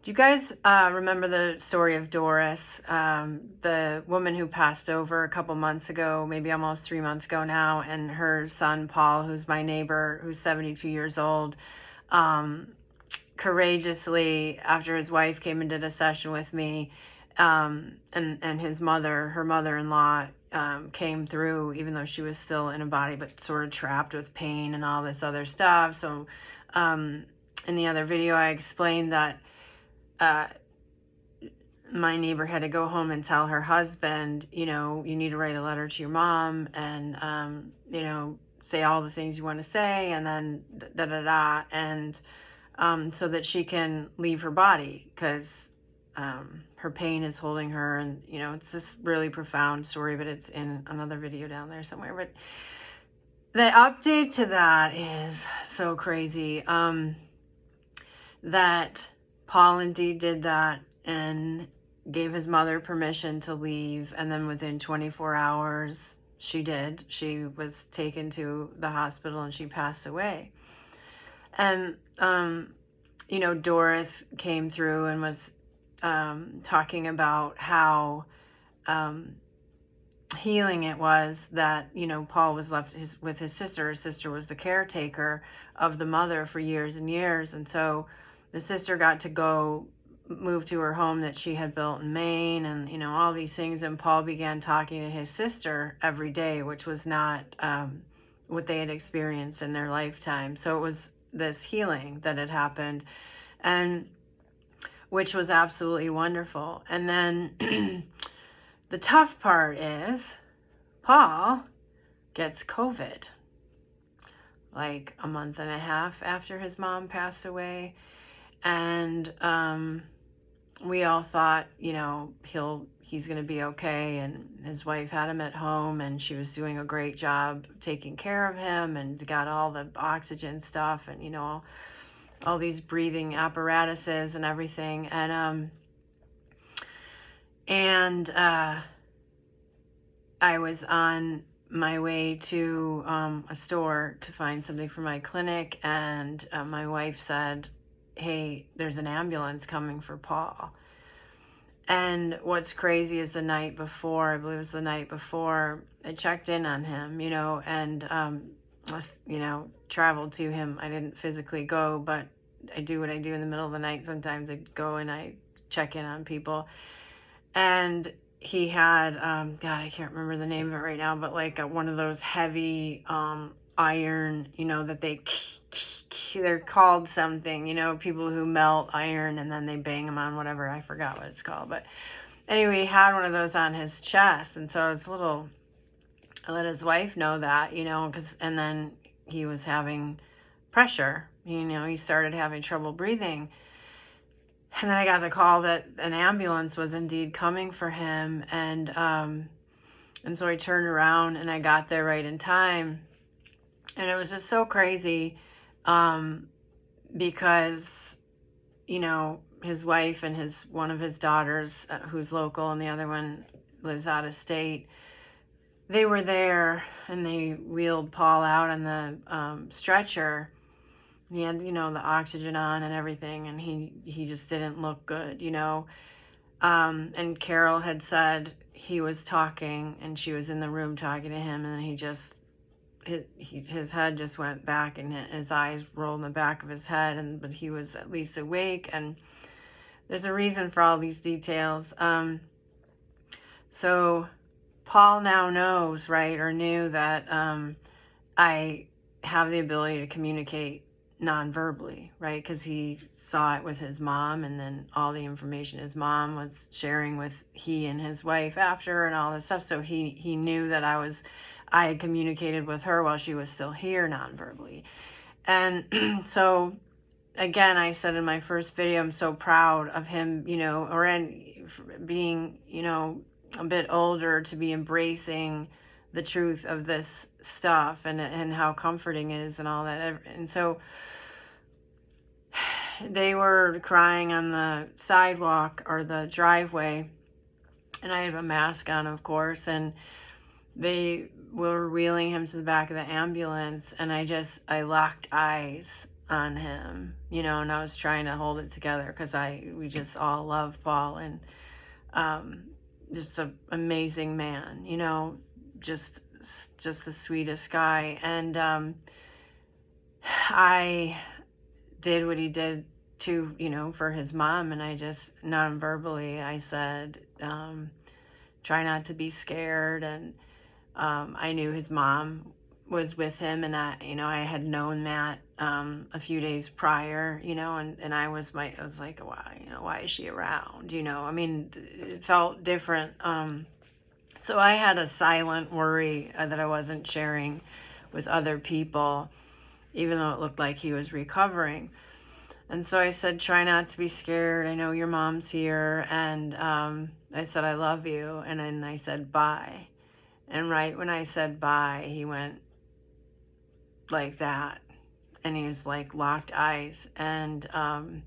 Do you guys remember the story of Doris, the woman who passed over a couple months ago, maybe almost 3 months ago now, and her son Paul, who's my neighbor, who's 72 years old, courageously, after his wife came and did a session with me, and his mother, her mother-in-law, came through, even though she was still in a body, but sort of trapped with pain and all this other stuff. So in the other video, I explained that my neighbor had to go home and tell her husband, you need to write a letter to your mom and, say all the things you want to say, and then and so that she can leave her body, because her pain is holding her. And, it's this really profound story, but it's in another video down there somewhere. But the update to that is so crazy, that Paul indeed did that and gave his mother permission to leave. And then within 24 hours, she did. She was taken to the hospital and she passed away. And, Doris came through and was talking about how healing it was that, Paul was left with his sister. His sister was the caretaker of the mother for years and years. And so the sister got to move to her home that she had built in Maine, and, all these things. And Paul began talking to his sister every day, which was not what they had experienced in their lifetime. So it was this healing that had happened, and which was absolutely wonderful. And then the tough part is Paul gets COVID like a month and a half after his mom passed away. And we all thought, he's going to be okay. And his wife had him at home, and she was doing a great job taking care of him, and got all the oxygen stuff and, all these breathing apparatuses and everything. And I was on my way to a store to find something for my clinic, and my wife said, "Hey, there's an ambulance coming for Paul." And what's crazy is the night before, I believe it was the night before, I checked in on him, and traveled to him. I didn't physically go, but I do what I do in the middle of the night. Sometimes I go and I check in on people. And he had, God, I can't remember the name of it right now, but like one of those heavy iron, that they're called something, people who melt iron and then they bang them on whatever, I forgot what it's called. But anyway, he had one of those on his chest. And so I let his wife know that, and then he was having pressure, he started having trouble breathing. And then I got the call that an ambulance was indeed coming for him. And so I turned around and I got there right in time. And it was just so crazy, because, his wife and one of his daughters, who's local, and the other one lives out of state, they were there, and they wheeled Paul out on the stretcher. He had, the oxygen on and everything, and he just didn't look good, and Carol had said he was talking, and she was in the room talking to him, and his head just went back, and his eyes rolled in the back of his head, but he was at least awake. And there's a reason for all these details. So Paul now knows, right, or knew, that I have the ability to communicate non-verbally, right? Because he saw it with his mom, and then all the information his mom was sharing with he and his wife after, and all this stuff. So he knew that I had communicated with her while she was still here non-verbally. And so again, I said in my first video, I'm so proud of him, being, a bit older, to be embracing the truth of this stuff, and how comforting it is and all that. And so they were crying on the sidewalk or the driveway, and I had a mask on, of course, and they were wheeling him to the back of the ambulance, and I locked eyes on him, and I was trying to hold it together because we just all love Paul, and just an amazing man, just the sweetest guy. And I did what he did to, for his mom, and I just non-verbally, I said, try not to be scared. And I knew his mom was with him, and I had known that a few days prior, and I was like, why is she around? I mean, it felt different. So I had a silent worry that I wasn't sharing with other people, even though it looked like he was recovering. And so I said, try not to be scared. I know your mom's here. And I said, I love you. And then I said, bye. And right when I said bye, he went like that. And he was like locked eyes. And then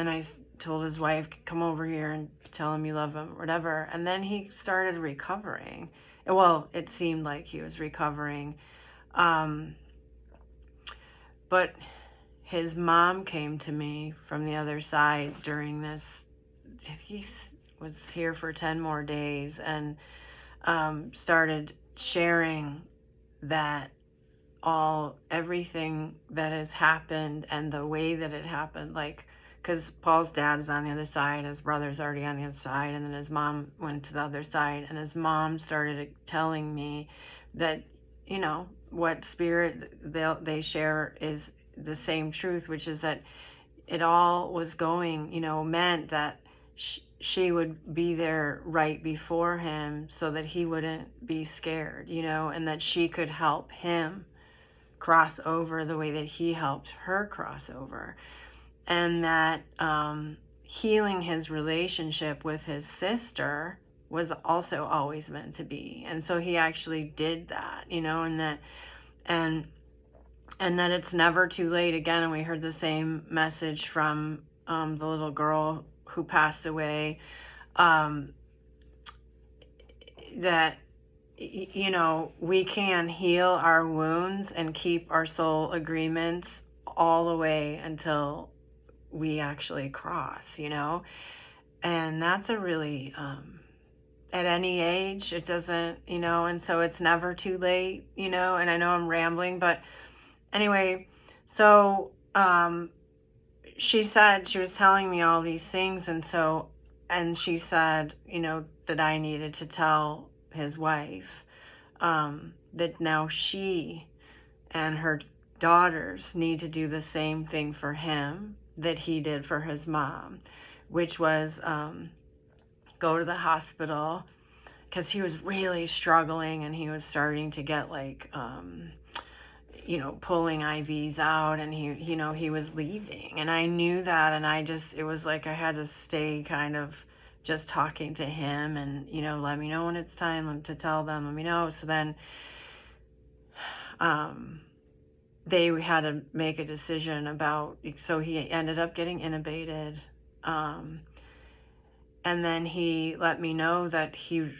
I told his wife, come over here and tell him you love him, whatever. And then he started recovering. Well, it seemed like he was recovering. But his mom came to me from the other side during this. He was here for 10 more days, and started sharing that everything that has happened and the way that it happened, like, because Paul's dad is on the other side, his brother's already on the other side, and then his mom went to the other side, and his mom started telling me that, what spirit they share is the same truth, which is that it all was going, meant that she would be there right before him so that he wouldn't be scared, and that she could help him cross over the way that he helped her cross over. And that healing his relationship with his sister was also always meant to be. And so he actually did that, and that it's never too late. Again, and we heard the same message from the little girl who passed away, that we can heal our wounds and keep our soul agreements all the way until we actually cross, and that's a really, at any age, it doesn't, and so it's never too late, and I know I'm rambling, but anyway, so she said, she was telling me all these things, and she said, that I needed to tell his wife that now she and her daughters need to do the same thing for him that he did for his mom, which was go to the hospital, because he was really struggling, and he was starting to get like pulling IVs out, and he was leaving, and I knew that, and it was like I had to stay kind of just talking to him, and let me know when it's time to tell them, let me know. So then they had to make a decision so he ended up getting intubated, and then he let me know that he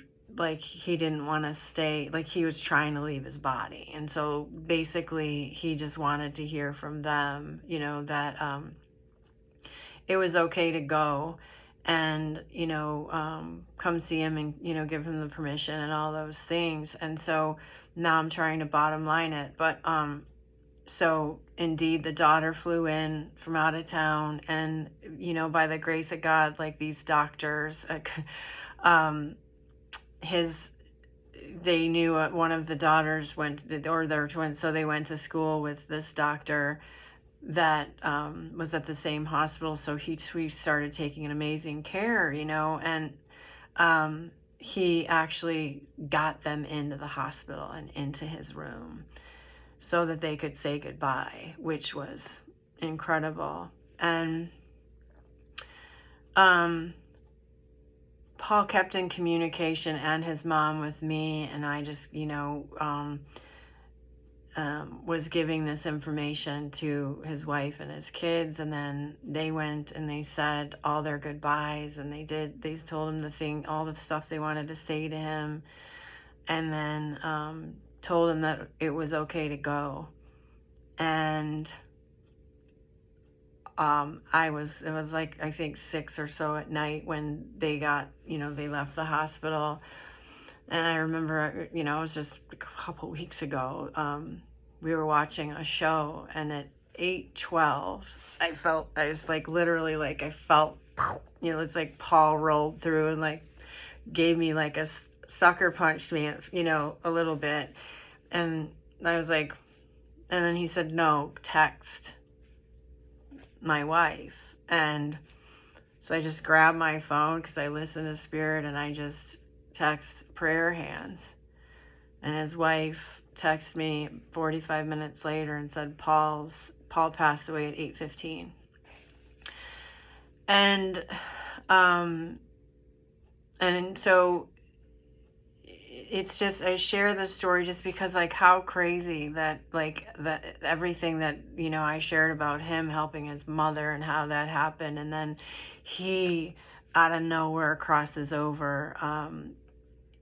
didn't want to stay, like he was trying to leave his body. And so basically he just wanted to hear from them, that it was okay to go, and come see him, and give him the permission and all those things. And so now I'm trying to bottom line it, but so indeed the daughter flew in from out of town, and by the grace of God, like these doctors, they knew one of the daughters or their twins, so they went to school with this doctor that was at the same hospital. So we started taking an amazing care, and he actually got them into the hospital and into his room so that they could say goodbye, which was incredible. And Paul kept in communication, and his mom with me, and I just, was giving this information to his wife and his kids, and then they went and they said all their goodbyes, and they told him all the stuff they wanted to say to him, and then told him that it was okay to go. And it was like, I think 6 or so at night when they got, they left the hospital. And I remember, it was just a couple weeks ago. We were watching a show, and at 8:12, I was like, literally, like, I felt, it's like Paul rolled through and like gave me like a sucker punched me, a little bit. And I was like, and then he said, no, text my wife. And so I just grabbed my phone because I listen to spirit, and I just text prayer hands. And his wife texted me 45 minutes later and said Paul passed away at 8:15. And so it's just, I share this story just because, like, how crazy that, like, that everything that, I shared about him helping his mother and how that happened. And then he out of nowhere crosses over.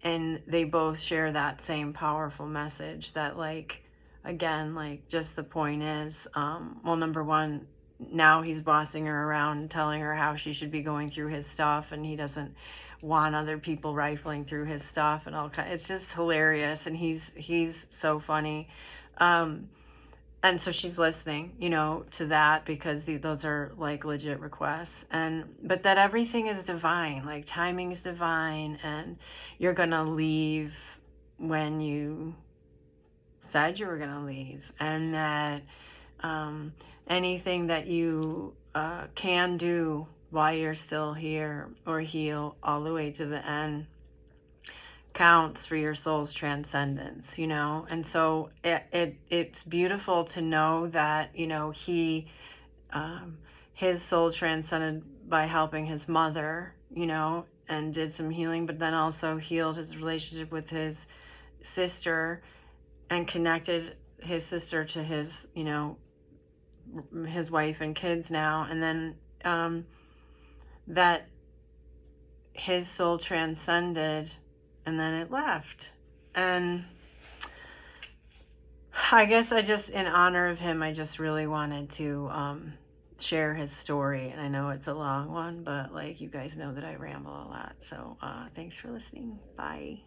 And they both share that same powerful message that, like, again, like, just the point is, well, number one, now he's bossing her around and telling her how she should be going through his stuff, and he doesn't want other people rifling through his stuff and all kind. It's just hilarious, and he's so funny. And so she's listening, to that, because those are like legit requests. But that everything is divine, like timing is divine, and you're gonna leave when you said you were gonna leave, and that anything that you can do while you're still here or heal all the way to the end counts for your soul's transcendence, and so it's beautiful to know that, he his soul transcended by helping his mother, and did some healing, but then also healed his relationship with his sister and connected his sister to his, his wife and kids now. And then that his soul transcended, and then it left. And I guess I just, in honor of him, I just really wanted to share his story. And I know it's a long one, but, like, you guys know that I ramble a lot. So thanks for listening. Bye.